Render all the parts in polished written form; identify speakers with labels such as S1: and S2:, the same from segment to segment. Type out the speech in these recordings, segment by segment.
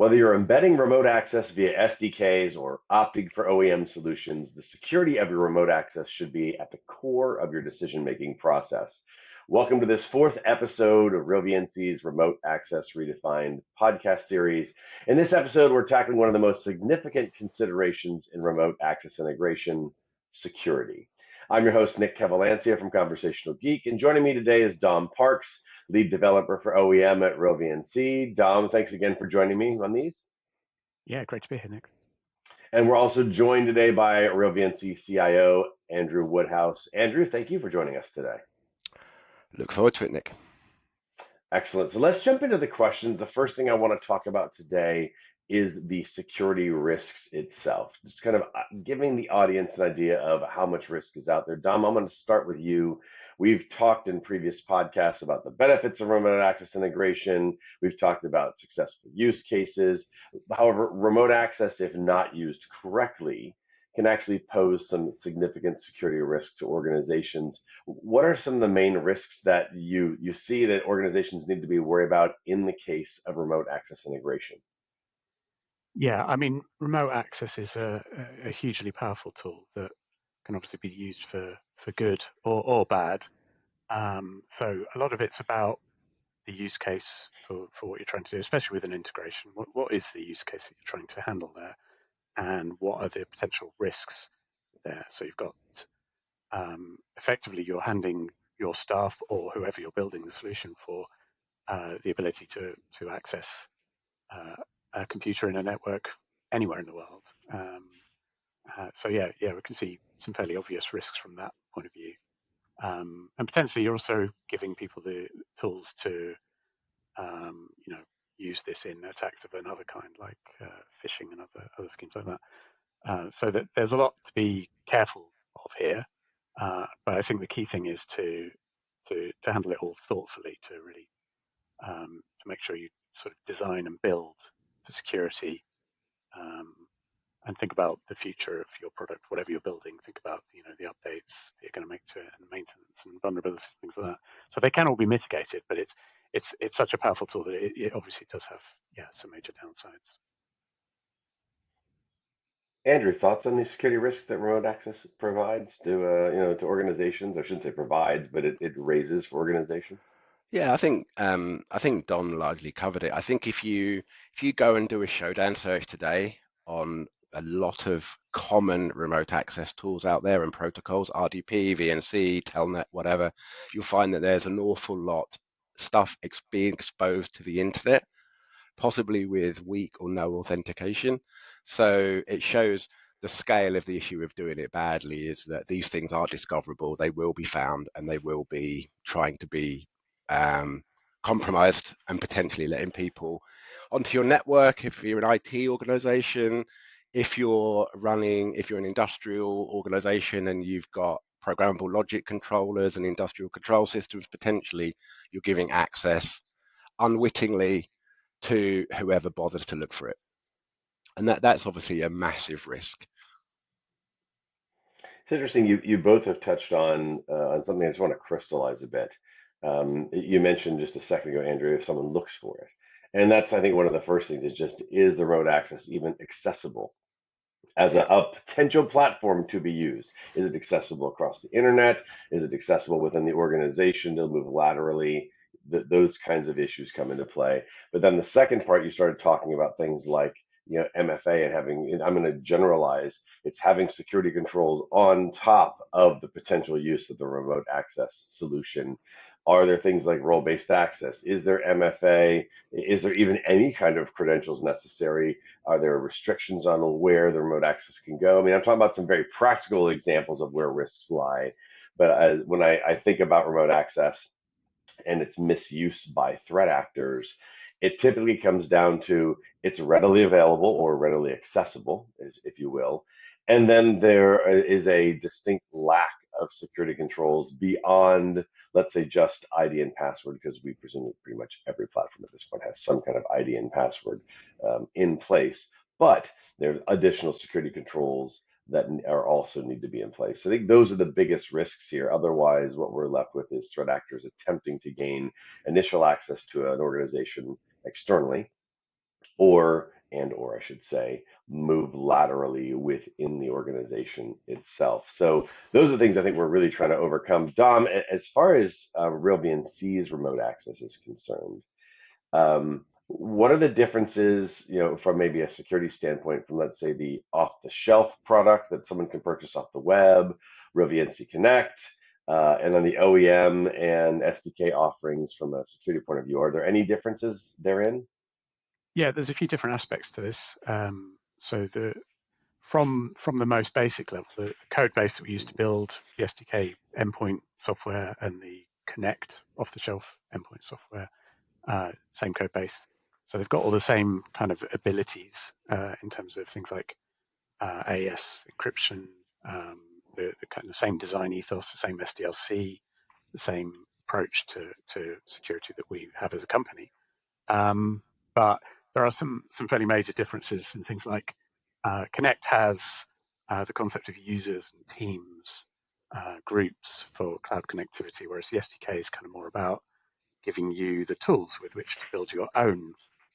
S1: Whether you're embedding remote access via SDKs or opting for OEM solutions, the security of your remote access should be at the core of your decision-making process. Welcome to this fourth episode of RealVNC's Remote Access Redefined podcast series. In this episode, we're tackling one of the most significant considerations in remote access integration, security. I'm your host, Nick Cavalancia from Conversational Geek, and joining me today is Dom Parks, lead developer for OEM at RealVNC. Dom, thanks again for joining me on these.
S2: Yeah, great to be here, Nick.
S1: And we're also joined today by RealVNC CIO Andrew Woodhouse. Andrew, thank you for joining us today.
S3: Look forward to it, Nick.
S1: Excellent. So let's jump into the questions. The first thing I want to talk about today is the security risks itself. Just kind of giving the audience an idea of how much risk is out there. Dom, I'm going to start with you. We've talked in previous podcasts about the benefits of remote access integration. We've talked about successful use cases. However, remote access, if not used correctly, can actually pose some significant security risk to organizations. What are some of the main risks that you see that organizations need to be worried about in the case of remote access integration?
S2: Yeah, I mean, remote access is a hugely powerful tool that can obviously be used for good or bad. So a lot of it's about the use case for what you're trying to do, especially with an integration. What is the use case that you're trying to handle there? And what are the potential risks there? So you've got effectively you're handing your staff or whoever you're building the solution for the ability to access a computer in a network anywhere in the world. So yeah, we can see some fairly obvious risks from that point of view. And potentially you're also giving people the tools to, use this in attacks of another kind, like phishing and other schemes like that. So that there's a lot to be careful of here. But I think the key thing is to handle it all thoughtfully, to really to make sure you sort of design and build for security, and think about the future of your product, whatever you're building. Think about the updates that you're going to make to it, and maintenance and vulnerabilities, things like that. So they can all be mitigated, but it's such a powerful tool that it obviously does have some major downsides.
S1: Andrew, thoughts on the security risks that remote access provides to organizations? I shouldn't say provides, but it raises for organizations.
S3: Yeah, I think Don largely covered it. I think if you go and do a showdown search today on a lot of common remote access tools out there and protocols, RDP, VNC, Telnet, whatever, you'll find that there's an awful lot stuff being exposed to the internet, possibly with weak or no authentication. So it shows the scale of the issue of doing it badly is that these things are discoverable, they will be found, and they will be trying to be compromised and potentially letting people onto your network. If you're an IT organization, if you're an industrial organization and you've got programmable logic controllers and industrial control systems, potentially you're giving access unwittingly to whoever bothers to look for it. And that's obviously a massive risk.
S1: It's interesting. You both have touched on something I just want to crystallize a bit. You mentioned just a second ago, Andrew, if someone looks for it. And that's, I think, one of the first things is the remote access even accessible as a potential platform to be used? Is it accessible across the internet? Is it accessible within the organization to move laterally? Those kinds of issues come into play. But then the second part, you started talking about things like MFA and having, and I'm going to generalize, it's having security controls on top of the potential use of the remote access solution. Are there things like role-based access? Is there MFA? Is there even any kind of credentials necessary? Are there restrictions on where the remote access can go? I mean, I'm talking about some very practical examples of where risks lie. But when I think about remote access and its misuse by threat actors, it typically comes down to it's readily available or readily accessible, if you will. And then there is a distinct lack of security controls beyond, let's say, just ID and password, because we presume that pretty much every platform at this point has some kind of ID and password in place. But there's additional security controls that are also need to be in place. So I think those are the biggest risks here. Otherwise, what we're left with is threat actors attempting to gain initial access to an organization externally, or I should say, move laterally within the organization itself. So those are things I think we're really trying to overcome. Dom, as far as RealVNC's remote access is concerned, what are the differences, from maybe a security standpoint from, let's say, the off-the-shelf product that someone can purchase off the web, RealVNC Connect, and then the OEM and SDK offerings from a security point of view? Are there any differences therein?
S2: Yeah, there's a few different aspects to this. So from the most basic level, the code base that we use to build the SDK endpoint software and the Connect off-the-shelf endpoint software, same code base. So they've got all the same kind of abilities in terms of things like AES encryption, the kind of same design ethos, the same SDLC, the same approach to security that we have as a company. But there are some fairly major differences in things like Connect has the concept of users and teams, groups for cloud connectivity, whereas the SDK is kind of more about giving you the tools with which to build your own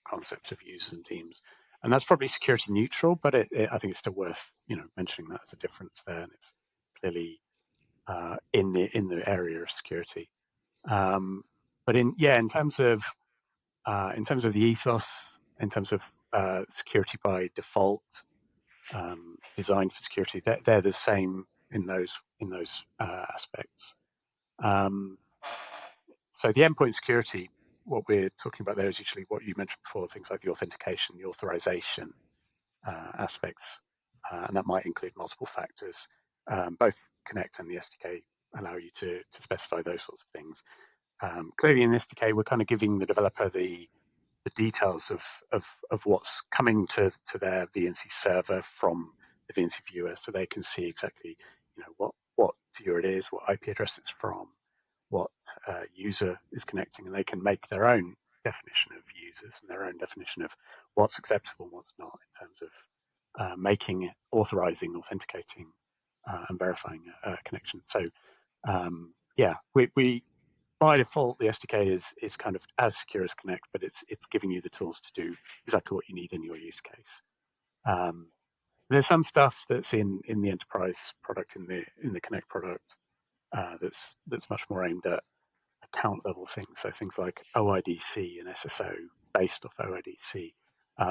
S2: concept of users and teams. And that's probably security neutral, but I think it's still worth mentioning that as a difference there, and it's clearly in the area of security. But in terms of the ethos, in terms of security by default, designed for security, they're the same in those aspects. So the endpoint security, what we're talking about there is usually what you mentioned before, things like the authentication, the authorization aspects, and that might include multiple factors. Both Connect and the SDK allow you to specify those sorts of things. Clearly in the SDK, we're kind of giving the developer the details of what's coming to their VNC server from the VNC viewer, so they can see exactly what viewer it is, what IP address it's from, what user is connecting, and they can make their own definition of users and their own definition of what's acceptable and what's not in terms of making, authorizing, authenticating, and verifying a connection. So we by default, the SDK is kind of as secure as Connect, but it's giving you the tools to do exactly what you need in your use case. There's some stuff that's in the enterprise product, in the Connect product, that's much more aimed at account level things. So things like OIDC and SSO based off OIDC.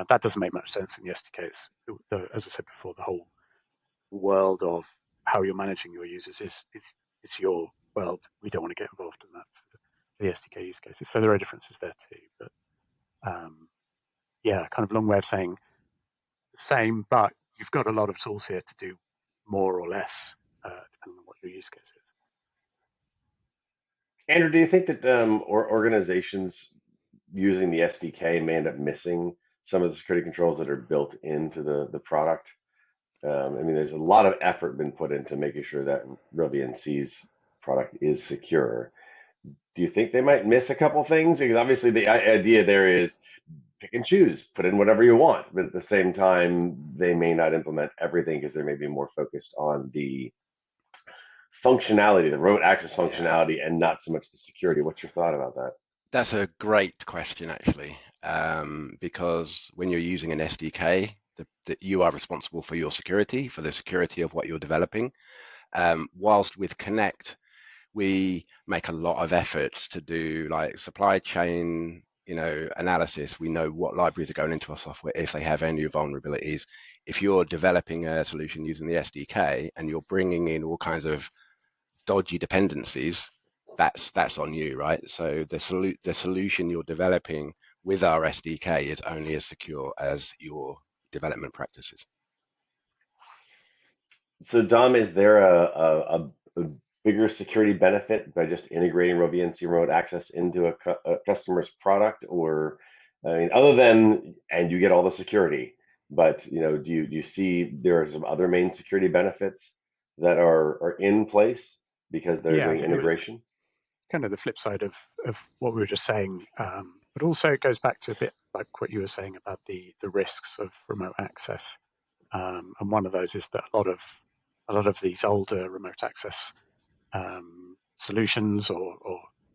S2: That doesn't make much sense in the SDKs. As I said before, the whole world of how you're managing your users is your world. We don't want to get involved in that for the SDK use cases. So there are differences there too. But kind of long way of saying the same, but you've got a lot of tools here to do more or less, depending on what your use case is.
S1: Andrew, do you think that organizations using the SDK may end up missing some of the security controls that are built into the product? There's a lot of effort been put into making sure that RealVNC's product is secure. Do you think they might miss a couple things? Because obviously the idea there is pick and choose, put in whatever you want, but at the same time, they may not implement everything because they may be more focused on the functionality, the remote access functionality, and not so much the security. What's your thought about that?
S3: That's a great question, actually, because when you're using an SDK, that you are responsible for your security, for the security of what you're developing. Whilst with Connect, we make a lot of efforts to do like supply chain, analysis. We know what libraries are going into our software, if they have any vulnerabilities. If you're developing a solution using the SDK and you're bringing in all kinds of dodgy dependencies, that's on you, right? So the solution you're developing with our SDK is only as secure as your development practices.
S1: So Dom, is there a bigger security benefit by just integrating RealVNC Remote Access into a customer's product, or other than, and you get all the security, but do you see there are some other main security benefits that are in place because they're doing integration?
S2: Kind of the flip side of what we were just saying, but also it goes back to a bit like what you were saying about the risks of remote access, and one of those is that a lot of these older remote access solutions or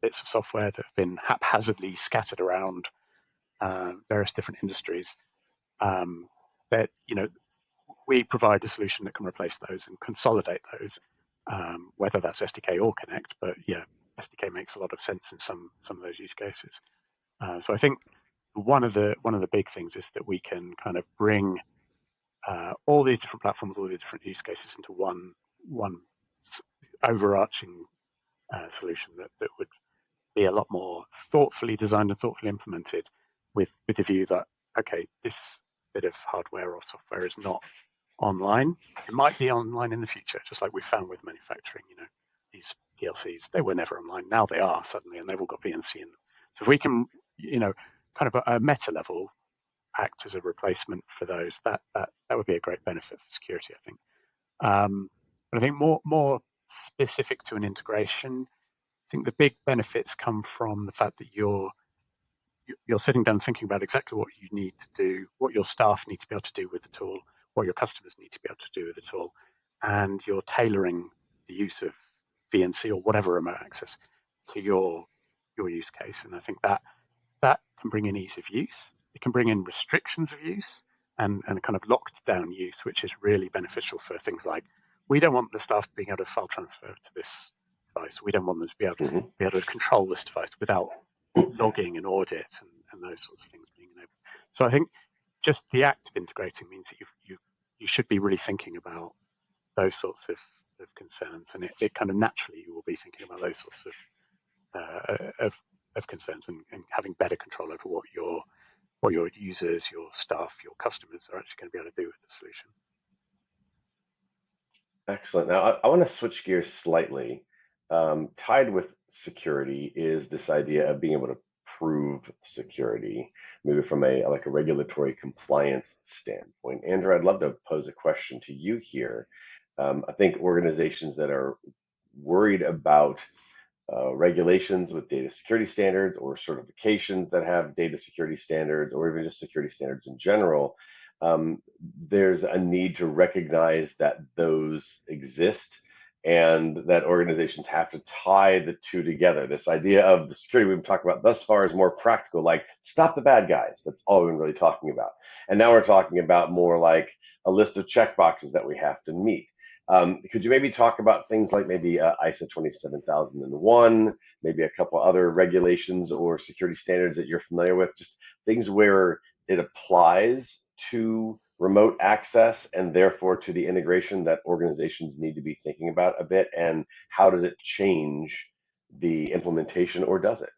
S2: bits of software that have been haphazardly scattered around various different industries. That we provide a solution that can replace those and consolidate those, whether that's SDK or Connect. But yeah, SDK makes a lot of sense in some of those use cases. So I think one of the big things is that we can kind of bring all these different platforms, all these different use cases into one overarching solution that would be a lot more thoughtfully designed and thoughtfully implemented, with the view that, okay, this bit of hardware or software is not online. It might be online in the future, just like we found with manufacturing. These PLCs, they were never online. Now they are suddenly, and they've all got VNC in them. So if we can, kind of a meta level, act as a replacement for those, that would be a great benefit for security, I think. But I think more specific to an integration, I think the big benefits come from the fact that you're sitting down thinking about exactly what you need to do, what your staff need to be able to do with the tool, what your customers need to be able to do with the tool, and you're tailoring the use of VNC or whatever remote access to your use case. And I think that can bring in ease of use. It can bring in restrictions of use and kind of locked down use, which is really beneficial for things like, we don't want the staff being able to file transfer to this device. We don't want them to be able to control this device without logging and audit and those sorts of things being enabled. So I think just the act of integrating means that you should be really thinking about those sorts of concerns, and it kind of naturally you will be thinking about those sorts of concerns and having better control over what your users, your staff, your customers are actually going to be able to do with the solution.
S1: Excellent. Now, I want to switch gears slightly. Tied with security is this idea of being able to prove security, maybe from a regulatory compliance standpoint. Andrew, I'd love to pose a question to you here. I think organizations that are worried about regulations with data security standards, or certifications that have data security standards, or even just security standards in general, there's a need to recognize that those exist and that organizations have to tie the two together. This idea of the security we've been talking about thus far is more practical, like stop the bad guys. That's all we've been really talking about. And now we're talking about more like a list of checkboxes that we have to meet. Could you maybe talk about things like maybe ISO 27001, maybe a couple other regulations or security standards that you're familiar with, just things where it applies to remote access and therefore to the integration that organizations need to be thinking about a bit, and how does it change the implementation, or does it?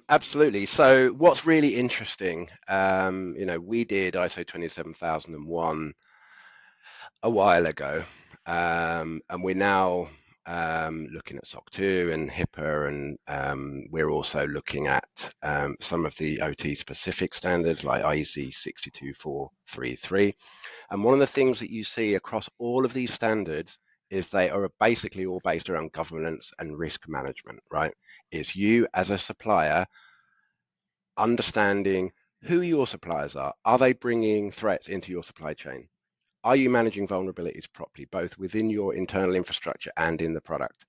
S3: Absolutely. So what's really interesting, we did ISO 27001 a while ago, and we're now looking at SOC 2 and HIPAA, and we're also looking at some of the OT specific standards like IEC 62433. And one of the things that you see across all of these standards is they are basically all based around governance and risk management, right? Is you as a supplier understanding who your suppliers are. Are they bringing threats into your supply chain? Are you managing vulnerabilities properly, both within your internal infrastructure and in the product?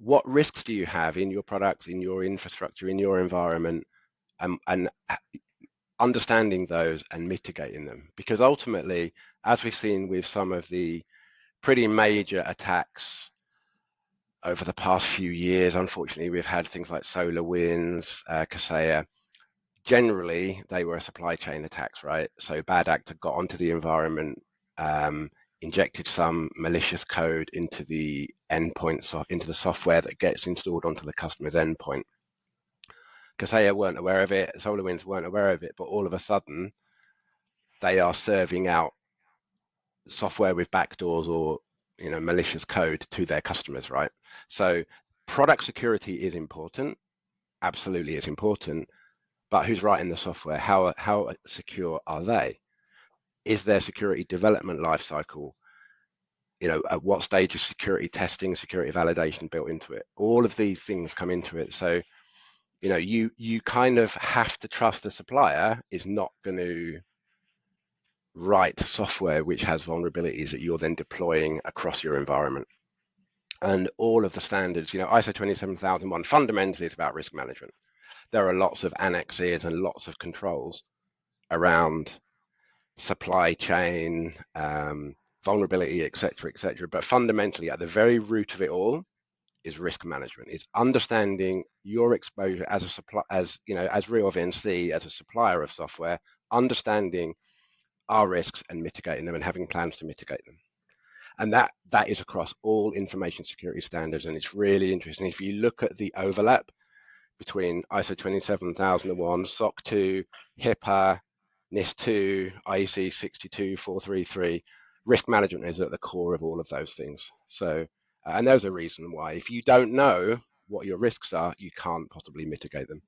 S3: What risks do you have in your products, in your infrastructure, in your environment, and understanding those and mitigating them? Because ultimately, as we've seen with some of the pretty major attacks over the past few years, unfortunately, we've had things like SolarWinds, Kaseya. Generally, they were supply chain attacks, right? So bad actor got onto the environment, injected some malicious code into the endpoints, or into the software that gets installed onto the customer's endpoint. Kaseya weren't aware of it, SolarWinds weren't aware of it, but all of a sudden, they are serving out software with backdoors or malicious code to their customers, right? So product security is important, absolutely is important. But who's writing the software? How secure are they? Is their security development lifecycle, at what stage is security testing, security validation built into it? All of these things come into it. So, you kind of have to trust the supplier is not going to write software which has vulnerabilities that you're then deploying across your environment. And all of the standards, ISO 27001 fundamentally is about risk management. there are lots of annexes and lots of controls around supply chain, vulnerability, et cetera, but fundamentally at the very root of it all is risk management. It's understanding your exposure as a supply, as RealVNC, as a supplier of software, understanding our risks and mitigating them and having plans to mitigate them. And that is across all information security standards. And it's really interesting. If you look at the overlap between ISO 27001, SOC 2, HIPAA, NIST 2, IEC 62433, risk management is at the core of all of those things. So, and there's a reason why. If you don't know what your risks are, you can't possibly mitigate them.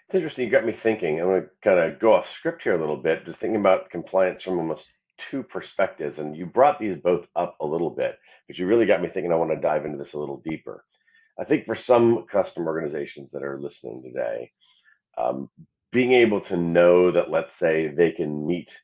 S1: It's interesting. You got me thinking. I'm going to kind of go off script here a little bit, just thinking about compliance from almost two perspectives. And you brought these both up a little bit, but you really got me thinking. I want to dive into this a little deeper. I think for some custom organizations that are listening today, being able to know that, let's say, they can meet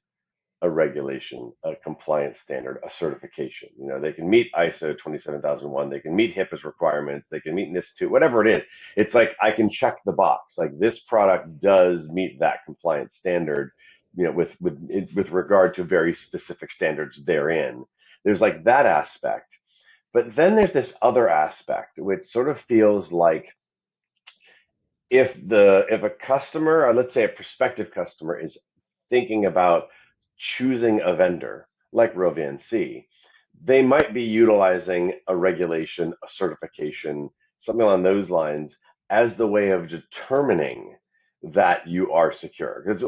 S1: a regulation, a compliance standard, a certification. You know, they can meet ISO 27001, they can meet HIPAA's requirements, they can meet NIST 2, whatever it is. It's like I can check the box. Like this product does meet that compliance standard, you know, with regard to very specific standards therein. There's like that aspect. But then there's this other aspect, which sort of feels like if a customer, or let's say a prospective customer, is thinking about choosing a vendor like RealVNC, they might be utilizing a regulation, a certification, something along those lines as the way of determining that you are secure. Because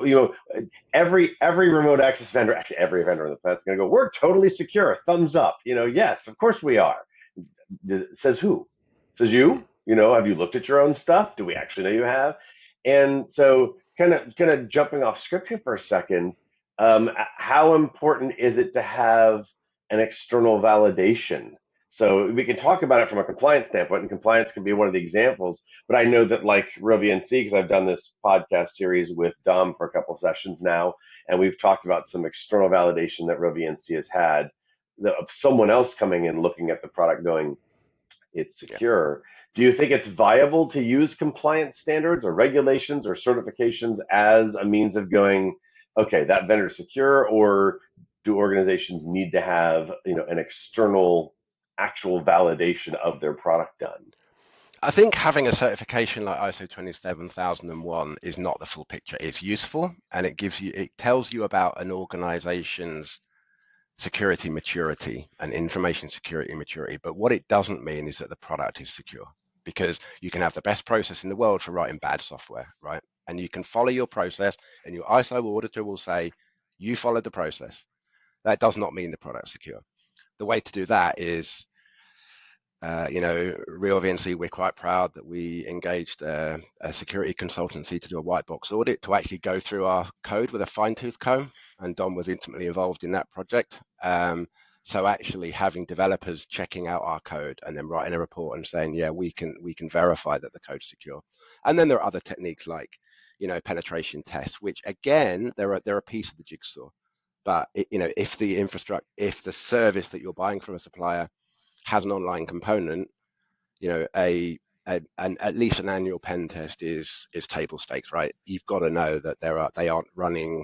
S1: every remote access vendor, actually every vendor on the planet's going to go, we're totally secure. Thumbs up. Yes, of course we are. Says who? Says you. Have you looked at your own stuff? Do we actually know you have? And so, kind of jumping off script here for a second. How important is it to have an external validation? So we can talk about it from a compliance standpoint, and compliance can be one of the examples. But I know that, like RealVNC, because I've done this podcast series with Dom for a couple of sessions now, and we've talked about some external validation that RealVNC has had of someone else coming in, looking at the product, going, it's secure. Yeah. Do you think it's viable to use compliance standards or regulations or certifications as a means of going, okay, that vendor is secure, or do organizations need to have an external actual validation of their product done?
S3: I think having a certification like ISO 27001 is not the full picture. It's useful, and it tells you about an organization's security maturity and information security maturity. But what it doesn't mean is that the product is secure, because you can have the best process in the world for writing bad software, right? And you can follow your process, and your ISO auditor will say, you followed the process. That does not mean the product's secure. The way to do that is, RealVNC, we're quite proud that we engaged a security consultancy to do a white box audit to actually go through our code with a fine-tooth comb, and Don was intimately involved in that project. So actually having developers checking out our code and then writing a report and saying, yeah, we can verify that the code's secure. And then there are other techniques like, penetration tests, which again, they're a piece of the jigsaw. But if the service that you're buying from a supplier has an online component, at least an annual pen test is table stakes, right? You've got to know that they aren't running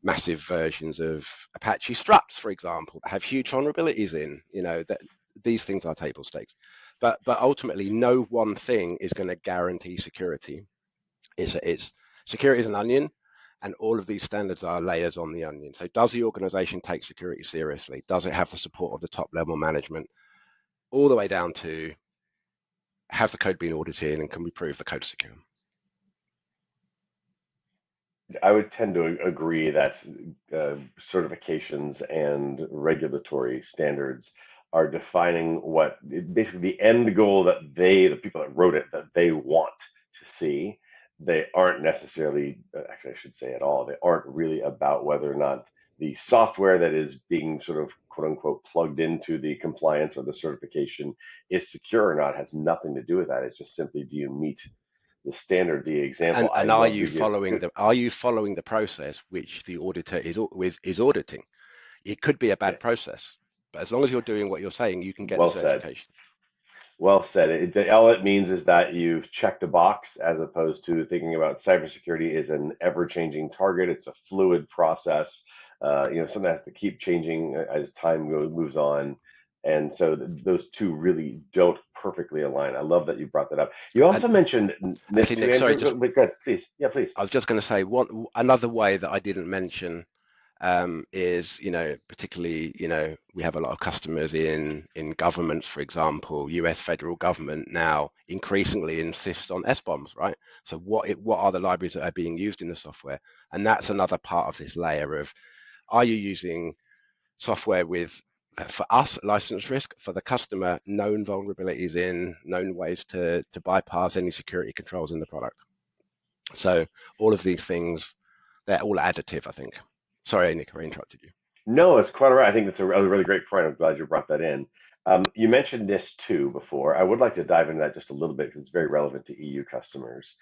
S3: massive versions of Apache struts, for example, that have huge vulnerabilities in. That these things are table stakes. But ultimately, no one thing is going to guarantee security. It's security is an onion, and all of these standards are layers on the onion. So does the organization take security seriously? Does it have the support of the top level management? All the way down to, have the code been audited, and can we prove the code's secure?
S1: I would tend to agree that certifications and regulatory standards are defining what basically the end goal that the people that wrote it, that they want to see. They aren't necessarily, actually, I should say at all, they aren't really about whether or not the software that is being sort of quote unquote plugged into the compliance or the certification is secure or not. It has nothing to do with that. It's just simply, do you meet the standard, the example?
S3: And are you following the process which the auditor is auditing? It could be a bad process, but as long as you're doing what you're saying, you can get the certification.
S1: Well said. All it means is that you've checked a box as opposed to thinking about cybersecurity is an ever-changing target. It's a fluid process. Something has to keep changing as time moves on. And so those two really don't perfectly align. I love that you brought that up. You
S3: And
S1: also mentioned
S3: actually,
S1: NIST
S3: Nick,
S1: too,
S3: sorry,
S1: Andrew.
S3: just
S1: Go ahead, please. Yeah, please.
S3: I was just going to say another way that I didn't mention is, particularly, we have a lot of customers in governments, for example, US federal government now increasingly insists on SBOMs, right? So what are the libraries that are being used in the software? And that's another part of this layer of, are you using software with, for us, license risk, for the customer, known vulnerabilities in, known ways to bypass any security controls in the product. So all of these things, they're all additive, I think. Sorry, Nick, I interrupted you.
S1: No, it's quite all right. I think that's a really great point. I'm glad you brought that in. You mentioned NIST 2 before. I would like to dive into that just a little bit because it's very relevant to EU customers.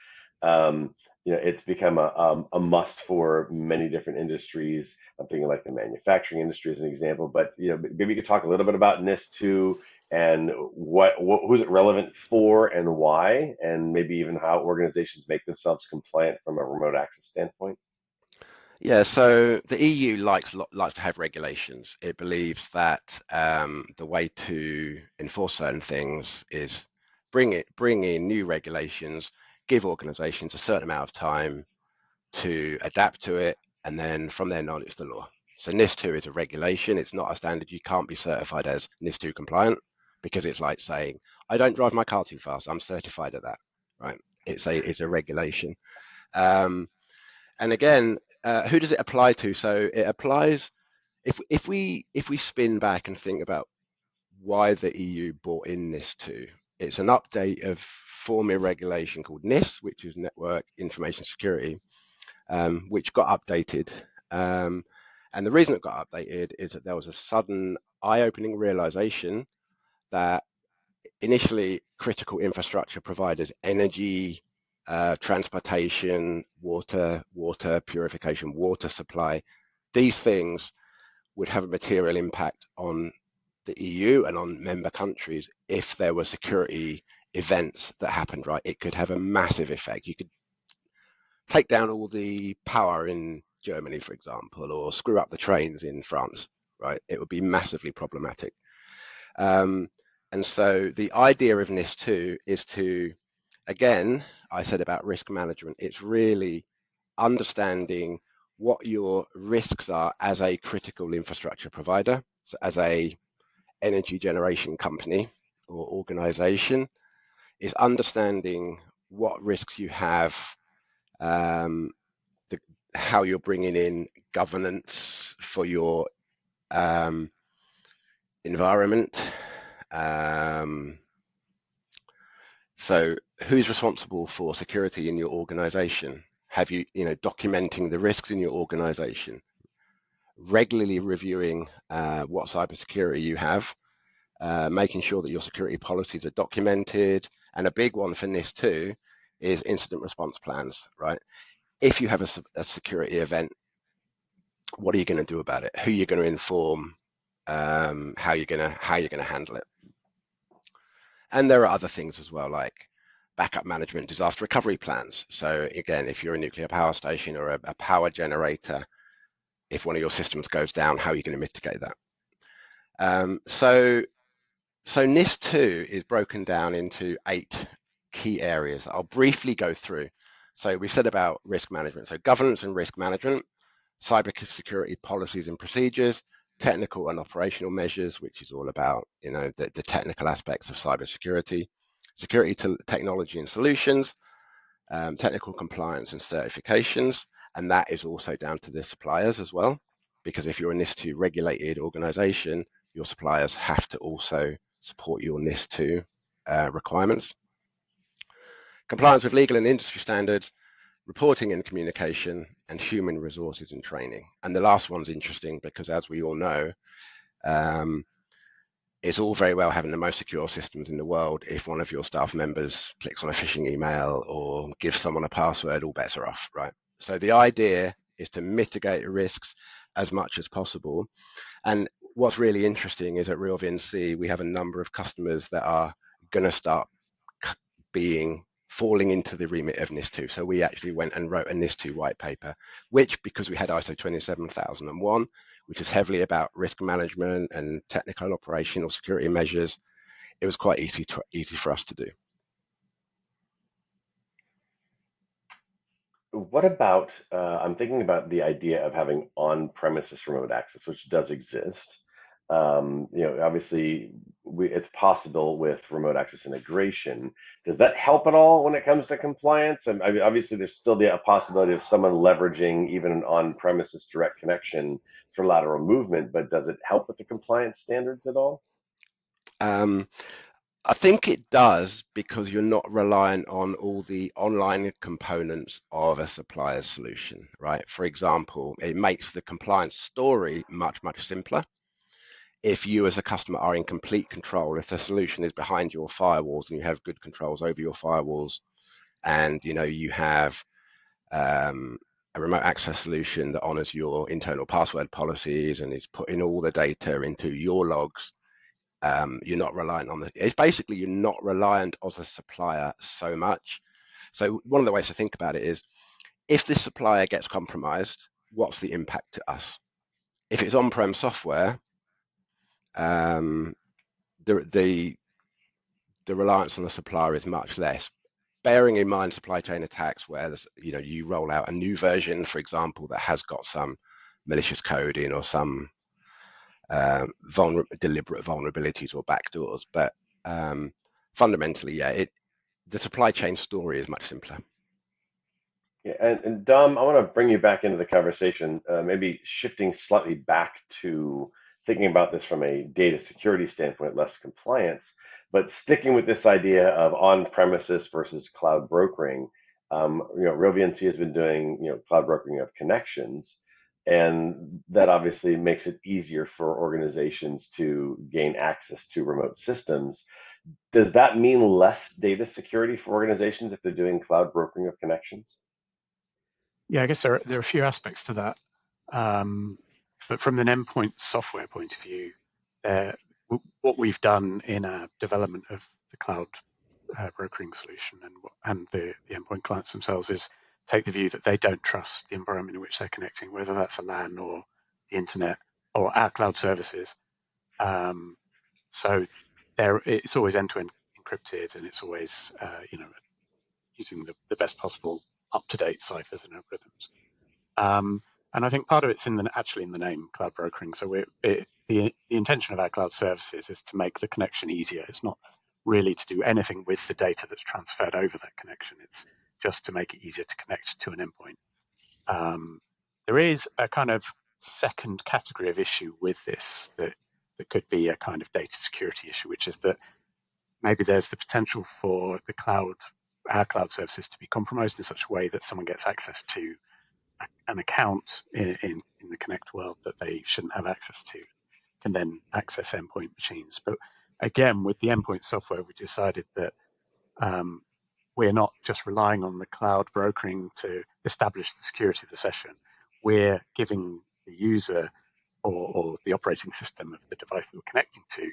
S1: It's become a must for many different industries. I'm thinking like the manufacturing industry as an example, but maybe you could talk a little bit about NIST 2 and who's it relevant for and why, and maybe even how organizations make themselves compliant from a remote access standpoint.
S3: Yeah, so the EU likes to have regulations. It believes that the way to enforce certain things is bring in new regulations, give organizations a certain amount of time to adapt to it, and then from there on, it's the law. So NIST 2 is a regulation. It's not a standard. You can't be certified as NIST 2 compliant because it's like saying, I don't drive my car too fast. I'm certified at that, right? It's a regulation. And again, who does it apply to? So it applies, if we spin back and think about why the EU brought in NIS2, it's an update of former regulation called NIS, which is Network Information Security, which got updated. And the reason it got updated is that there was a sudden eye-opening realization that initially critical infrastructure providers, energy, transportation, water purification, water supply, these things would have a material impact on the EU and on member countries if there were security events that happened, right? It could have a massive effect. You could take down all the power in Germany, for example, or screw up the trains in France, right? It would be massively problematic. And so the idea of NIS2 is to, again, I said about risk management, it's really understanding what your risks are as a critical infrastructure provider, so as a energy generation company or organization, is understanding what risks you have, how you're bringing in governance for your environment. So who's responsible for security in your organization? Have you, documenting the risks in your organization, regularly reviewing what cybersecurity you have, making sure that your security policies are documented. And a big one for NIS2 is incident response plans, right? If you have a security event, what are you going to do about it? Who are you going to inform? How you're going to handle it? And there are other things as well, like backup management, disaster recovery plans. So again, if you're a nuclear power station or a power generator, if one of your systems goes down, how are you going to mitigate that? So NIS2 is broken down into 8 key areas that I'll briefly go through. So we said about risk management. So governance and risk management, cybersecurity policies and procedures, technical and operational measures, which is all about the technical aspects of cybersecurity, security to technology and solutions, technical compliance and certifications, and that is also down to the suppliers as well, because if you're a NIS2 regulated organization, your suppliers have to also support your NIS2 requirements. Compliance with legal and industry standards, reporting and communication, and human resources and training. And the last one's interesting because, as we all know, it's all very well having the most secure systems in the world. If one of your staff members clicks on a phishing email or gives someone a password, all bets are off, right? So the idea is to mitigate risks as much as possible. And what's really interesting is at RealVNC, we have a number of customers that are going to start falling into the remit of NIS2. So we actually went and wrote a NIS2 white paper, which, because we had ISO 27001, which is heavily about risk management and technical operational security measures, it was quite easy for us to do.
S1: What about, I'm thinking about the idea of having on-premises remote access, which does exist. Obviously, it's possible with remote access integration. Does that help at all when it comes to compliance? And I mean, obviously, there's still a possibility of someone leveraging even an on-premises direct connection for lateral movement, but does it help with the compliance standards at all?
S3: I think it does, because you're not reliant on all the online components of a supplier's solution, right? For example, it makes the compliance story much, much simpler. If you as a customer are in complete control, if the solution is behind your firewalls and you have good controls over your firewalls, and you have a remote access solution that honors your internal password policies and is putting all the data into your logs, you're not reliant on it's basically you're not reliant as a supplier so much. So one of the ways to think about it is, if this supplier gets compromised, what's the impact to us? If it's on-prem software, the reliance on the supplier is much less. Bearing in mind supply chain attacks, where you roll out a new version, for example, that has got some malicious code in or some deliberate vulnerabilities or backdoors, but fundamentally, the supply chain story is much simpler.
S1: Yeah, and Dom, I want to bring you back into the conversation, maybe shifting slightly back to thinking about this from a data security standpoint, less compliance, but sticking with this idea of on-premises versus cloud brokering. RealVNC has been doing, cloud brokering of connections, and that obviously makes it easier for organizations to gain access to remote systems. Does that mean less data security for organizations if they're doing cloud brokering of connections?
S2: Yeah, I guess there are a few aspects to that. But from an endpoint software point of view, what we've done in our development of the cloud brokering solution and the endpoint clients themselves is take the view that they don't trust the environment in which they're connecting, whether that's a LAN or the internet or our cloud services. So it's always end-to-end encrypted, and it's always using the best possible up-to-date ciphers and algorithms. And I think part of it's actually in the name, cloud brokering. So the intention of our cloud services is to make the connection easier. It's not really to do anything with the data that's transferred over that connection. It's just to make it easier to connect to an endpoint. There is a kind of second category of issue with this that could be a kind of data security issue, which is that maybe there's the potential for our cloud services to be compromised in such a way that someone gets access to an account in the Connect world that they shouldn't have access to, can then access endpoint machines. But again, with the endpoint software, we decided that we're not just relying on the cloud brokering to establish the security of the session. We're giving the user or the operating system of the device that we're connecting to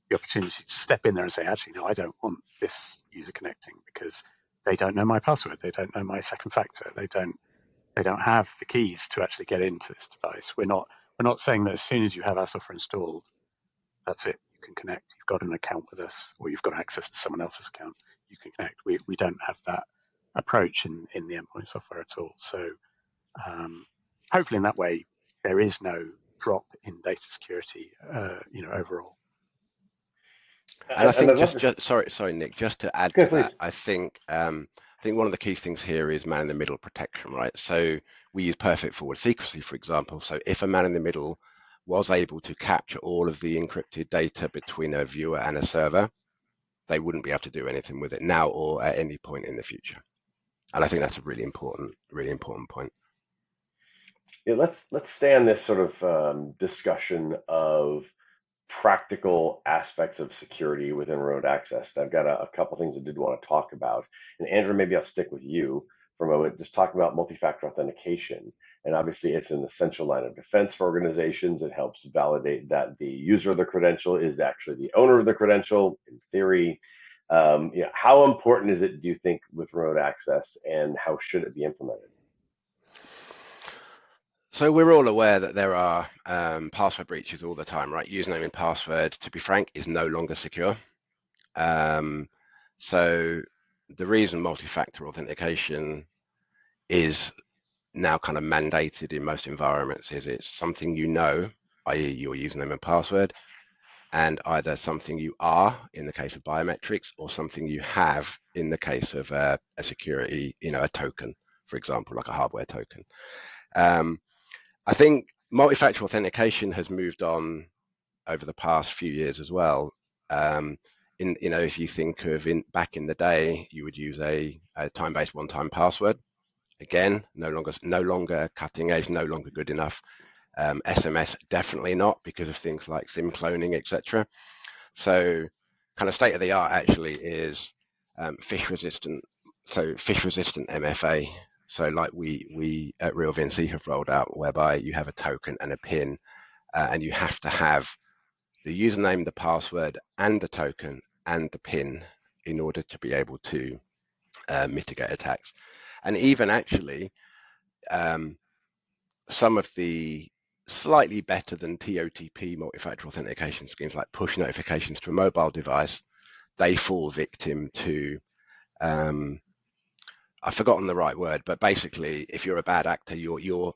S2: the opportunity to step in there and say, actually, no, I don't want this user connecting because they don't know my password, they don't know my second factor, they don't have the keys to actually get into this device. We're not saying that as soon as you have our software installed, that's it, you can connect, you've got an account with us, or you've got access to someone else's account, you can connect. We don't have that approach in the endpoint software at all. So hopefully in that way, there is no drop in data security, overall.
S3: And I think sorry, Nick, just to add to that, I think one of the key things here is man in the middle protection, right? So we use perfect forward secrecy, for example. So if a man in the middle was able to capture all of the encrypted data between a viewer and a server, they wouldn't be able to do anything with it now or at any point in the future. And I think that's a really important point.
S1: Yeah, let's stay on this sort of discussion of practical aspects of security within remote access. I've got a couple things I did want to talk about. And Andrew, maybe I'll stick with you for a moment, just talking about multi-factor authentication. And obviously it's an essential line of defense for organizations. It helps validate that the user of the credential is actually the owner of the credential in theory. How important is it, do you think, with remote access, and how should it be implemented?
S3: So we're all aware that there are password breaches all the time, right? Username and password, to be frank, is no longer secure. So the reason multi-factor authentication is now kind of mandated in most environments is it's something you know, i.e. your username and password, and either something you are in the case of biometrics or something you have in the case of a security, a token, for example, like a hardware token. I think multi-factor authentication has moved on over the past few years as well. If you think of back in the day, you would use a time-based one-time password. Again, no longer cutting edge, no longer good enough. SMS definitely not, because of things like SIM cloning, etc. So, kind of state of the art actually is phish resistant. So phish resistant MFA. So like we at RealVNC have rolled out, whereby you have a token and a PIN, and you have to have the username, the password, and the token and the PIN in order to be able to mitigate attacks. And even actually, some of the slightly better than TOTP multi-factor authentication schemes, like push notifications to a mobile device, they fall victim to, I've forgotten the right word, but basically, if you're a bad actor, your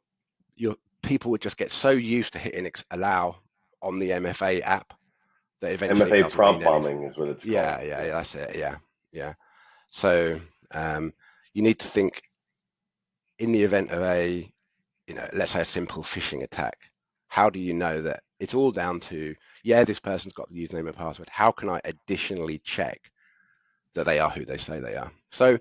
S3: people would just get so used to hitting allow on the MFA app that eventually it
S1: MFA
S3: doesn't mean
S1: prompt
S3: anything.
S1: bombing is what it's called.
S3: Yeah, that's it. Yeah. So you need to think, in the event of a, let's say a simple phishing attack, how do you know that? It's all down to, this person's got the username and password. How can I additionally check that they are who they say they are? So,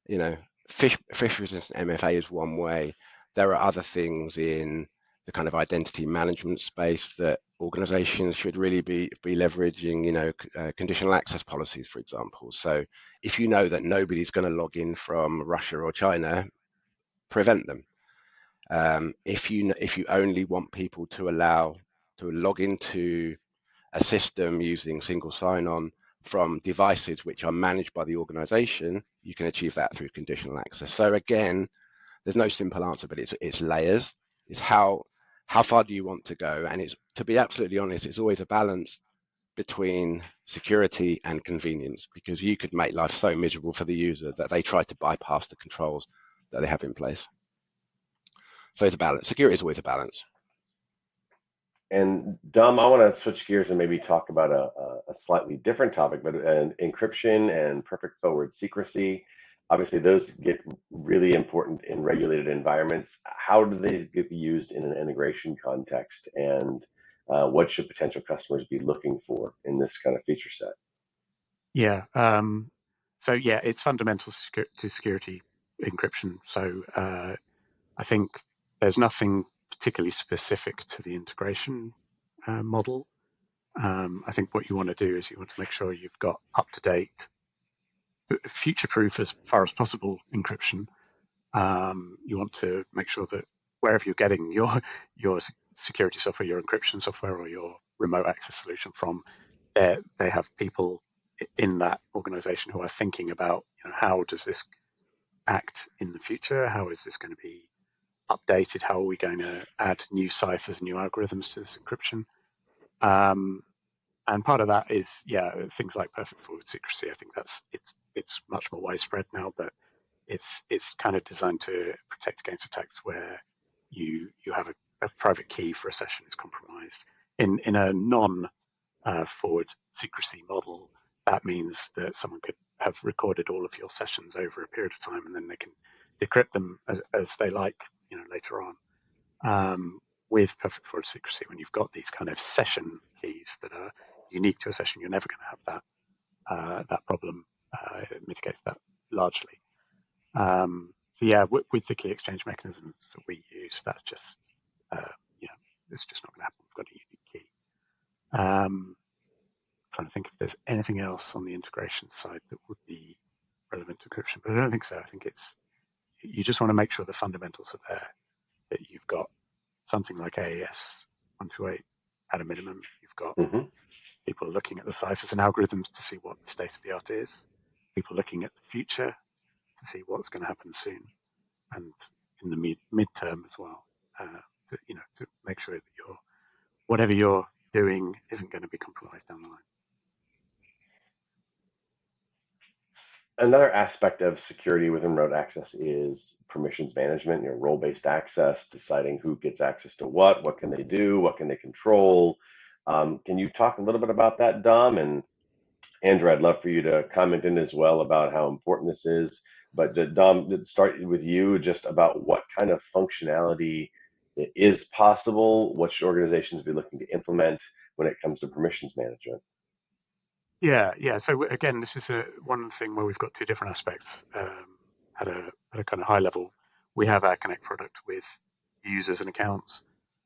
S3: phish resistant MFA is one way. There are other things in the kind of identity management space that organizations should really be leveraging, conditional access policies, for example. So if you know that nobody's going to log in from Russia or China, prevent them. If you only want people to log into a system using single sign-on from devices which are managed by the organization, you can achieve that through conditional access. So again, there's no simple answer, but it's layers. It's how far do you want to go? And it's, to be absolutely honest, it's always a balance between security and convenience, because you could make life so miserable for the user that they try to bypass the controls that they have in place. So it's a balance. Security is always a balance.
S1: And Dom, I want to switch gears and maybe talk about a slightly different topic, but encryption and perfect forward secrecy. Obviously, those get really important in regulated environments. How do they get used in an integration context, and what should potential customers be looking for in this kind of feature set?
S2: Yeah. It's fundamental to security encryption. So I think there's nothing particularly specific to the integration model. I think what you want to do is you want to make sure you've got up-to-date, future-proof as far as possible encryption. You want to make sure that wherever you're getting your security software, your encryption software, or your remote access solution from, they have people in that organization who are thinking about, how does this act in the future? How is this going to be updated? How are we going to add new ciphers, new algorithms to this encryption? And part of that is, things like perfect forward secrecy. I think it's much more widespread now, but it's kind of designed to protect against attacks where you have a private key for a session is compromised. In a non forward secrecy model, that means that someone could have recorded all of your sessions over a period of time, and then they can decrypt them as they like, later on. With perfect forward secrecy, when you've got these kind of session keys that are unique to a session, you're never going to have that problem. It mitigates that largely. With the key exchange mechanisms that we use, that's just, it's just not going to happen. We've got a unique key. Trying to think if there's anything else on the integration side that would be relevant to encryption, but I don't think so. I think you just want to make sure the fundamentals are there, that you've got something like AES 128 at a minimum. You've got People are looking at the ciphers and algorithms to see what the state of the art is. People are looking at the future to see what's going to happen soon, and in the midterm as well. To make sure that whatever you're doing isn't going to be compromised down the line.
S1: Another aspect of security within remote access is permissions management, role-based access, deciding who gets access to what can they do, what can they control. Can you talk a little bit about that, Dom? And Andrew, I'd love for you to comment in as well about how important this is. But Dom, let's start with you just about what kind of functionality is possible, what should organizations be looking to implement when it comes to permissions management?
S2: Yeah. So again, this is one thing where we've got two different aspects. At a kind of high level, we have our Connect product with users and accounts,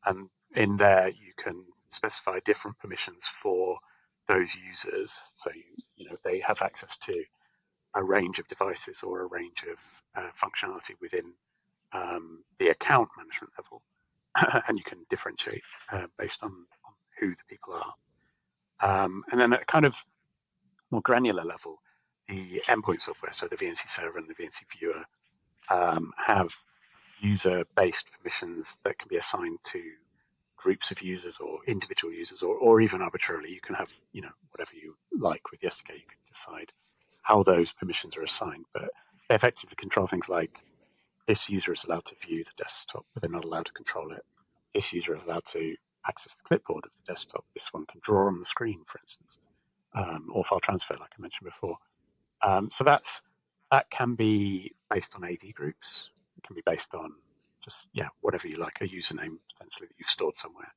S2: and in there you can specify different permissions for those users. So they have access to a range of devices or a range of functionality within the account management level, and you can differentiate based on who the people are. And then at kind of more granular level, the endpoint software, so the VNC server and the VNC viewer, have user-based permissions that can be assigned to groups of users or individual users, or even arbitrarily. You can have whatever you like with the SDK. You can decide how those permissions are assigned, but they effectively control things like this user is allowed to view the desktop, but they're not allowed to control it. This user is allowed to access the clipboard of the desktop. This one can draw on the screen, for instance, or file transfer, like I mentioned before. So that can be based on AD groups. It can be based on just whatever you like, a username potentially that you've stored somewhere.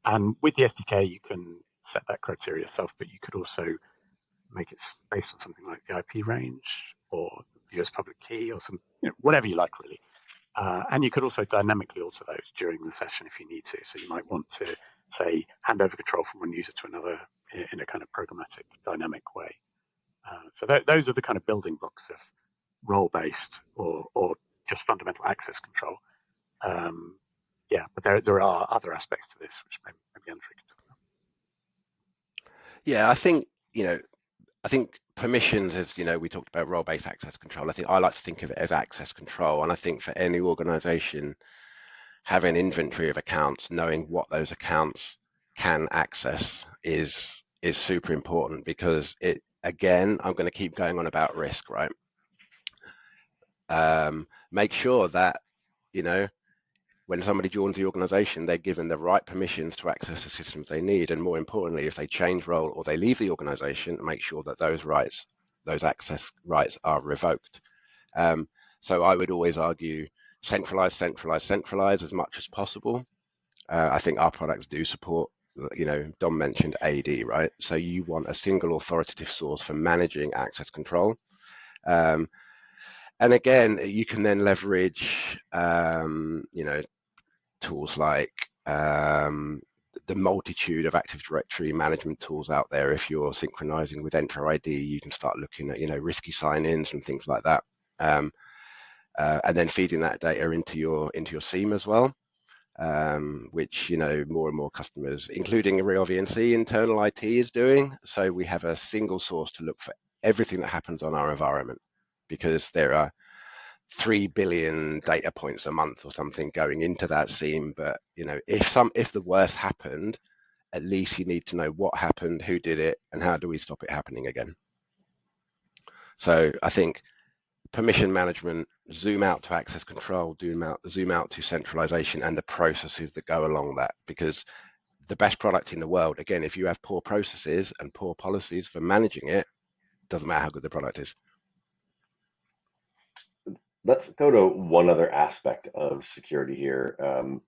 S2: And with the SDK, you can set that criteria yourself, but you could also make it based on something like the IP range or the US public key or some whatever you like, really. And you could also dynamically alter those during the session if you need to. So you might want to, say, hand over control from one user to another in a kind of programmatic, dynamic way. So those are the kind of building blocks of role-based or just fundamental access control. But there are other aspects to this, which maybe Andrew can talk about.
S3: Yeah, I think permissions is, we talked about role-based access control. I like to think of it as access control. And I think for any organization, having inventory of accounts, knowing what those accounts can access is super important, because again, I'm going to keep going on about risk, right? Make sure that, when somebody joins the organization, they're given the right permissions to access the systems they need. And more importantly, if they change role or they leave the organization, make sure that those access rights are revoked. So I would always argue centralize as much as possible. I think our products do support, Dom mentioned AD, right? So you want a single authoritative source for managing access control. And again, you can then leverage, tools like the multitude of Active Directory management tools out there. If you're synchronizing with Entra ID, you can start looking at, risky sign-ins and things like that. And then feeding that data into your SIEM as well, which more and more customers, including RealVNC internal IT, is doing. So we have a single source to look for everything that happens on our environment, because there are 3 billion data points a month or something going into that SIEM. But if the worst happened, at least you need to know what happened, who did it, and how do we stop it happening again. So I think permission management, zoom out to access control, zoom out to centralization and the processes that go along that, because the best product in the world, again, if you have poor processes and poor policies for managing it, doesn't matter how good the product is.
S1: Let's go to one other aspect of security here.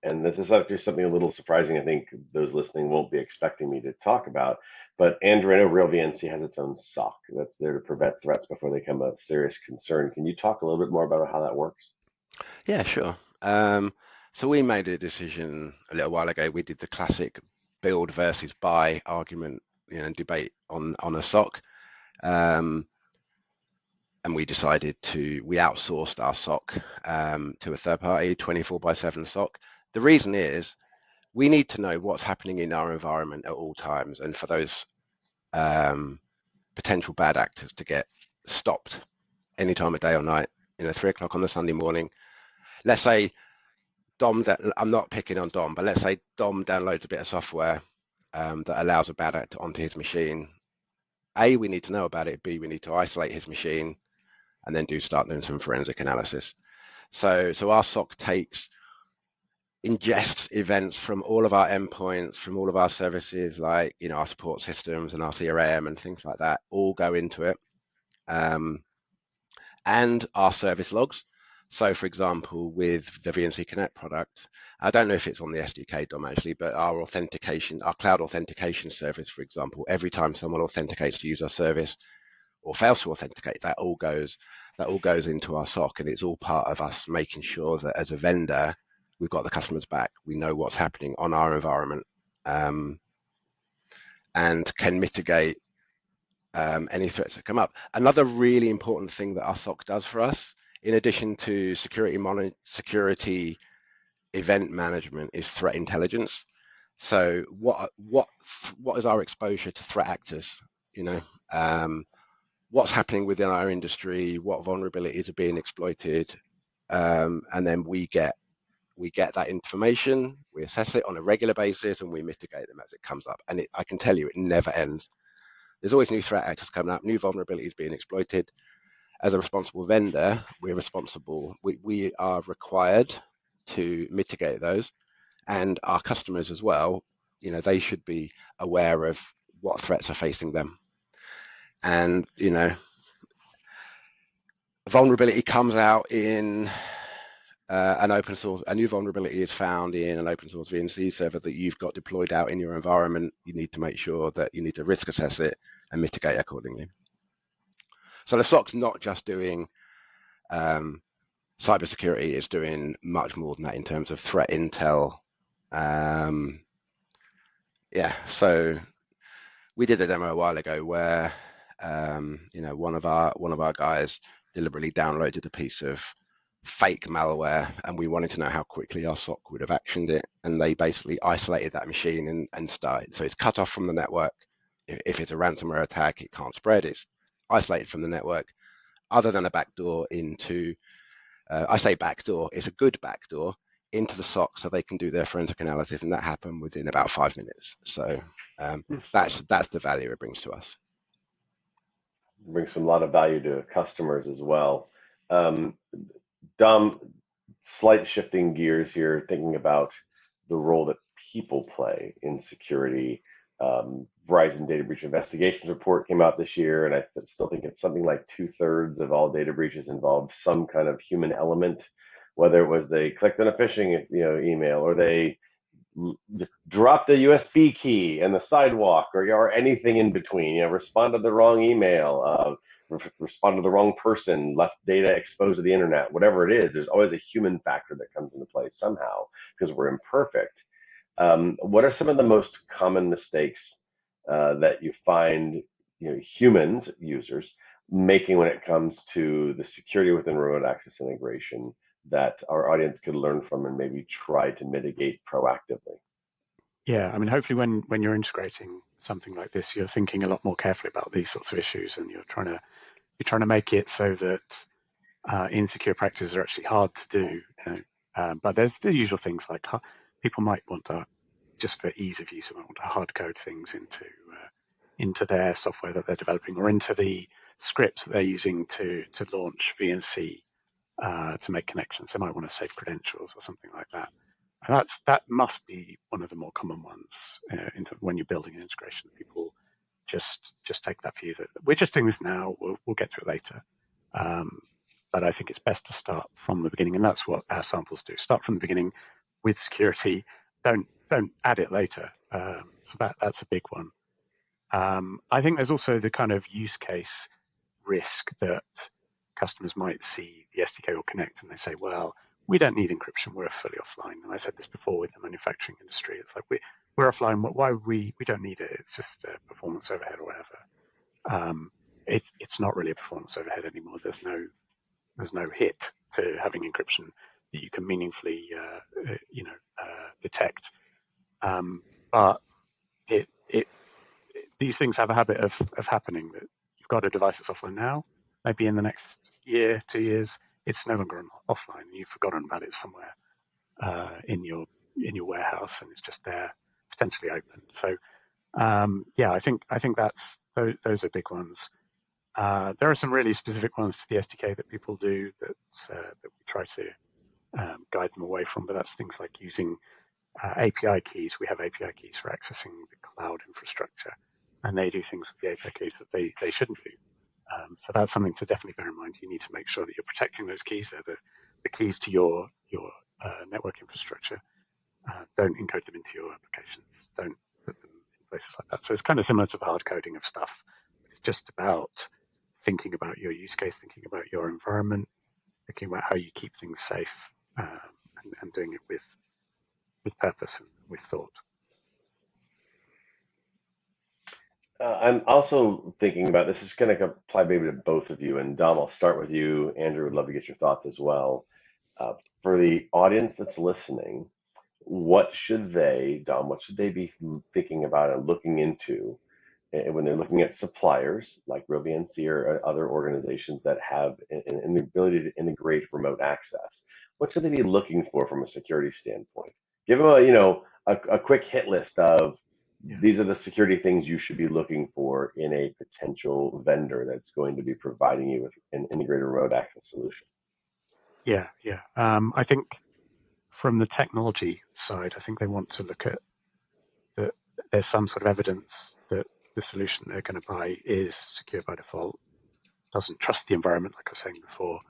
S1: And this is actually something a little surprising. I think those listening won't be expecting me to talk about. But Andrew, I know RealVNC has its own SOC that's there to prevent threats before they become a serious concern. Can you talk a little bit more about how that works?
S3: Yeah, sure. So we made a decision a little while ago. We did the classic build versus buy argument, debate on a SOC. And we decided we outsourced our SOC to a third party, 24/7 SOC. The reason is we need to know what's happening in our environment at all times, and for those potential bad actors to get stopped any time of day or night. 3 o'clock on the Sunday morning. Let's say Dom, I'm not picking on Dom, but let's say Dom downloads a bit of software that allows a bad actor onto his machine. A, we need to know about it. B, we need to isolate his machine and then start doing some forensic analysis. So our SOC ingests events from all of our endpoints, from all of our services, like our support systems and our CRM and things like that, all go into it, and our service logs. So, for example, with the VNC Connect product, I don't know if it's on the SDK, Dom, actually, but our authentication, our cloud authentication service, for example, every time someone authenticates to use our service or fails to authenticate, that all goes into our SOC, and it's all part of us making sure that as a vendor, we've got the customers back. We know what's happening on our environment, and can mitigate any threats that come up. Another really important thing that our SOC does for us, in addition to security event management, is threat intelligence. So what is our exposure to threat actors? What's happening within our industry? What vulnerabilities are being exploited? And then we get that information, we assess it on a regular basis, and we mitigate them as it comes up. And I can tell you, it never ends. There's always new threat actors coming up, new vulnerabilities being exploited. As a responsible vendor, we're responsible. We are required to mitigate those, and our customers as well. They should be aware of what threats are facing them. And vulnerability comes out in an open source. A new vulnerability is found in an open source VNC server that you've got deployed out in your environment. You need to make sure that you need to risk assess it and mitigate accordingly. So the SOC's not just doing cybersecurity, it's doing much more than that in terms of threat intel. So we did a demo a while ago where one of our guys deliberately downloaded a piece of fake malware, and we wanted to know how quickly our SOC would have actioned it, and they basically isolated that machine and started. So it's cut off from the network. If it's a ransomware attack, it can't spread. It's isolated from the network, other than a backdoor into, I say backdoor, it's a good backdoor into the SOC so they can do their forensic analysis, and that happened within about 5 minutes. So that's the value it brings to us.
S1: It brings a lot of value to customers as well. Dom, slight shifting gears here, thinking about the role that people play in security. Verizon Data Breach Investigations report came out this year, and I still think it's something like 2/3 of all data breaches involved some kind of human element, whether it was they clicked on a phishing email, or they dropped the USB key in the sidewalk, or anything in between. Respond to the wrong email, respond to the wrong person, left data exposed to the internet. Whatever it is, there's always a human factor that comes into play somehow because we're imperfect. What are some of the most common mistakes that you find humans, users, making when it comes to the security within remote access integration that our audience could learn from and maybe try to mitigate proactively?
S2: Yeah, I mean, hopefully when you're integrating something like this, you're thinking a lot more carefully about these sorts of issues, and you're trying to make it so that insecure practices are actually hard to do. But there's the usual things like people might want to, just for ease of use, they might want to hard code things into their software that they're developing, or into the scripts that they're using to launch VNC to make connections. They might want to save credentials or something like that. And that must be one of the more common ones when you're building an integration. People just take that view that we're just doing this now, we'll get to it later. But I think it's best to start from the beginning, and that's what our samples do. Start from the beginning with security. Don't add it later. So that's a big one. I think there's also the kind of use case risk that customers might see the SDK or connect, and they say, well, we don't need encryption, we're fully offline. And I said this before with the manufacturing industry. It's like we're offline. Why we don't need it? It's just a performance overhead or whatever. It's not really a performance overhead anymore. There's no hit to having encryption that you can meaningfully detect. But these things have a habit of happening. That you've got a device that's offline now, maybe in the next year, 2 years, it's no longer offline. You've forgotten about it somewhere in your warehouse, and it's just there, potentially open. So yeah, I think that's those are big ones. There are some really specific ones to the SDK that people do that we try to guide them away from, but that's things like using API keys. We have API keys for accessing the cloud infrastructure, and they do things with the API keys that they shouldn't do. So that's something to definitely bear in mind. You need to make sure that you're protecting those keys. They're the keys to your network infrastructure. Don't encode them into your applications. Don't put them in places like that. So it's kind of similar to the hard coding of stuff. It's just about thinking about your use case, thinking about your environment, thinking about how you keep things safe, and doing it with purpose and with thought.
S1: I'm also thinking about this is going to apply maybe to both of you. And Dom, I'll start with you. Andrew, would love to get your thoughts as well. For the audience that's listening, what should they, Dom, what should they be thinking about and looking into when they're looking at suppliers like RealVNC or other organizations that have an ability to integrate remote access? What should they be looking for from a security standpoint? Give them a quick hit list of these are the security things you should be looking for in a potential vendor that's going to be providing you with an integrated remote access solution.
S2: Yeah. I think from the technology side, I think they want to look at that there's some sort of evidence that the solution they're going to buy is secure by default, doesn't trust the environment, like I was saying before.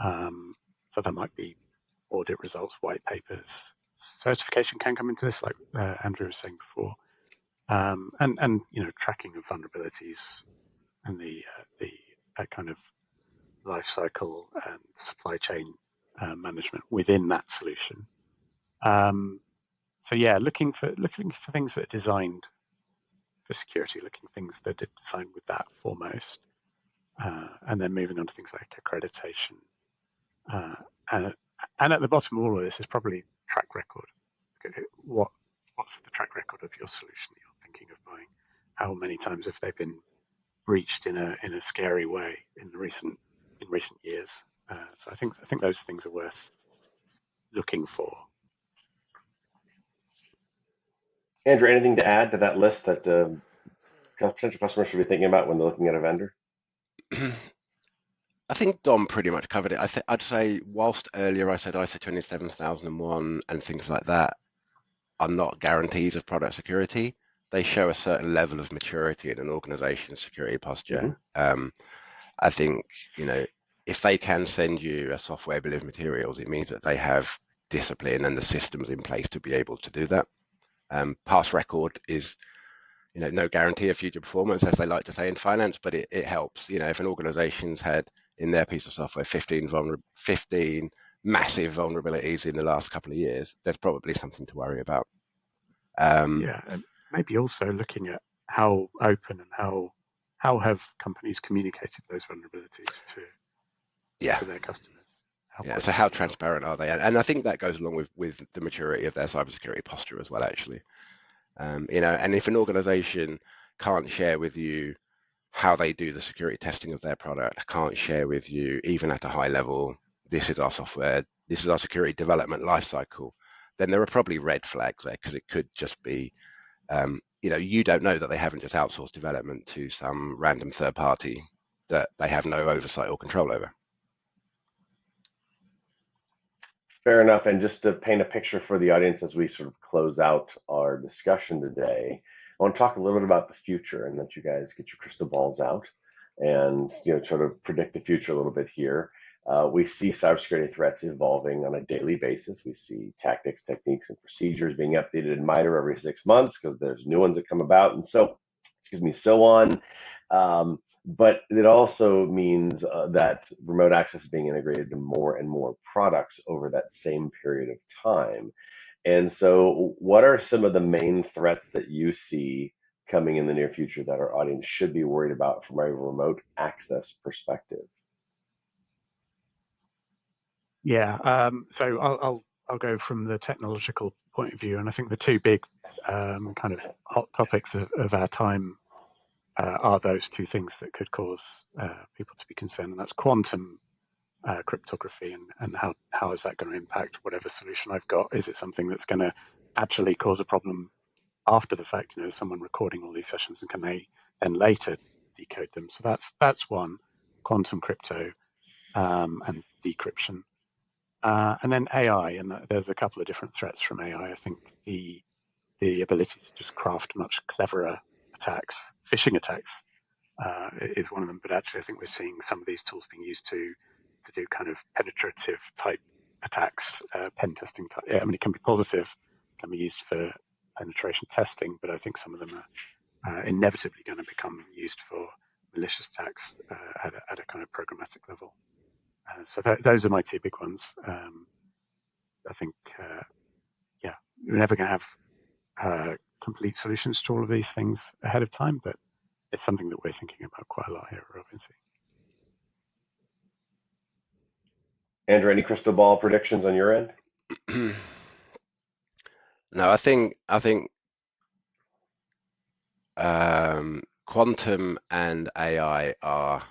S2: So that might be audit results, white papers. Certification can come into this, like Andrew was saying before. And tracking of vulnerabilities and the kind of life cycle and supply chain management within that solution. So yeah, looking for things that are designed for security, looking at things that are designed with that foremost, and then moving on to things like accreditation. And at the bottom of all of this is probably track record. What's the track record of your solution that you're thinking of buying? How many times have they been breached in a scary way in recent years? So I think those things are worth looking for.
S1: Andrew, anything to add to that list that potential customers should be thinking about when they're looking at a vendor?
S3: I think Dom pretty much covered it. I'd say whilst earlier I said ISO 27001 and things like that are not guarantees of product security, they show a certain level of maturity in an organization's security posture.
S1: Mm-hmm.
S3: I think, if they can send you a software bill of materials, it means that they have discipline and the systems in place to be able to do that. Past record is no guarantee of future performance, as they like to say in finance, but it helps. If an organization's had in their piece of software 15 massive vulnerabilities in the last couple of years, there's probably something to worry about.
S2: Yeah, and maybe also looking at how open and how have companies communicated those vulnerabilities to their customers.
S3: So how transparent are they? And I think that goes along with the maturity of their cybersecurity posture as well, actually. And if an organization can't share with you how they do the security testing of their product, can't share with you even at a high level, this is our software, this is our security development lifecycle, then there are probably red flags there, because it could just be, you don't know that they haven't just outsourced development to some random third party that they have no oversight or control over.
S1: Fair enough. And just to paint a picture for the audience as we sort of close out our discussion today, I want to talk a little bit about the future and let you guys get your crystal balls out and sort of predict the future a little bit here. We see cybersecurity threats evolving on a daily basis. We see tactics, techniques, and procedures being updated in MITRE every 6 months because there's new ones that come about, and so on. But it also means that remote access is being integrated to more and more products over that same period of time. And so what are some of the main threats that you see coming in the near future that our audience should be worried about from a remote access perspective?
S2: Yeah, so I'll go from the technological point of view. And I think the two big kind of hot topics of our time are those two things that could cause people to be concerned, and that's quantum cryptography and how is that going to impact whatever solution I've got? Is it something that's going to actually cause a problem after the fact? You know, someone recording all these sessions, and can they then later decode them? So that's one, quantum crypto and decryption. And then AI, and there's a couple of different threats from AI. I think the ability to just craft much cleverer attacks, phishing attacks, is one of them. But actually, I think we're seeing some of these tools being used to do kind of penetrative type attacks, pen testing type. I mean, it can be positive, can be used for penetration testing, but I think some of them are inevitably going to become used for malicious attacks at a kind of programmatic level. So those are my two big ones. I think, we're never going to have complete solutions to all of these things ahead of time, but it's something that we're thinking about quite a lot here at RealVNC.
S1: Andrew, any crystal ball predictions on your end?
S3: No, I think quantum and AI are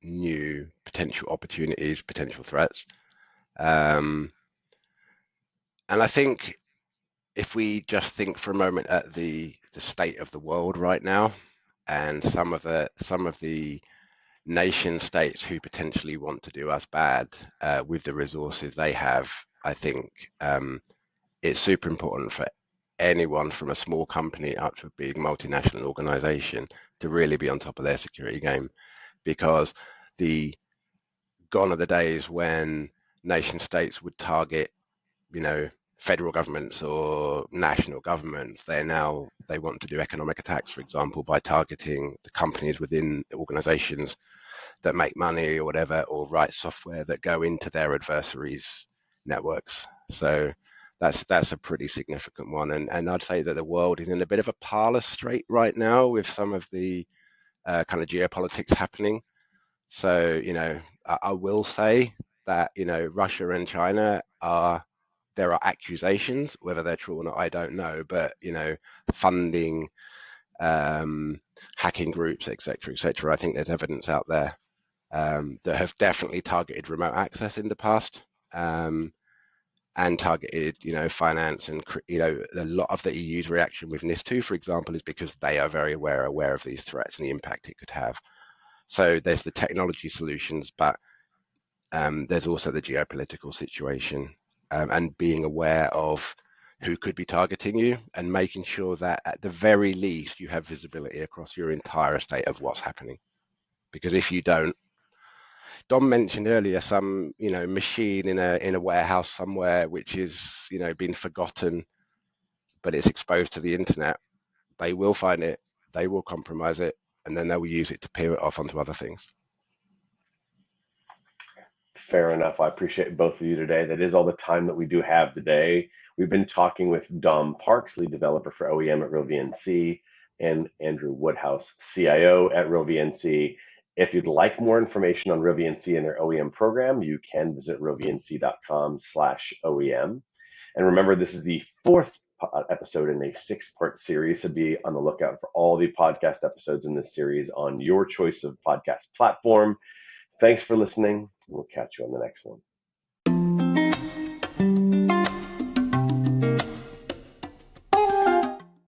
S3: new potential opportunities, potential threats. And I think if we just think for a moment at the state of the world right now, and some of the nation states who potentially want to do us bad with the resources they have, I think it's super important for anyone from a small company up to a big multinational organization to really be on top of their security game, because gone are the days when nation states would target, federal governments or national governments. They want to do economic attacks, for example, by targeting the companies within organizations that make money or whatever, or write software that go into their adversaries' networks. So that's a pretty significant one. And I'd say that the world is in a bit of a parlous strait right now with some of the kind of geopolitics happening. So, I will say that, Russia and China there are accusations, whether they're true or not, I don't know, but, funding, hacking groups, et cetera, I think there's evidence out there that have definitely targeted remote access in the past, and targeted, finance, and, a lot of the EU's reaction with NIS2, for example, is because they are very aware of these threats and the impact it could have. So there's the technology solutions, but there's also the geopolitical situation, and being aware of who could be targeting you and making sure that at the very least you have visibility across your entire estate of what's happening. Because if you don't, Dom mentioned earlier some, machine in a warehouse somewhere which is, been forgotten, but it's exposed to the internet. They will find it, they will compromise it, and then they will use it to peer it off onto other things.
S1: Fair enough. I appreciate both of you today. That is all the time that we do have today. We've been talking with Dom Parks, lead developer for OEM at RealVNC, and Andrew Woodhouse, CIO at RealVNC. If you'd like more information on RealVNC and their OEM program, you can visit realvnc.com/OEM. And remember, this is the fourth episode in a 6-part series, so be on the lookout for all the podcast episodes in this series on your choice of podcast platform. Thanks for listening. We'll catch you on the next one.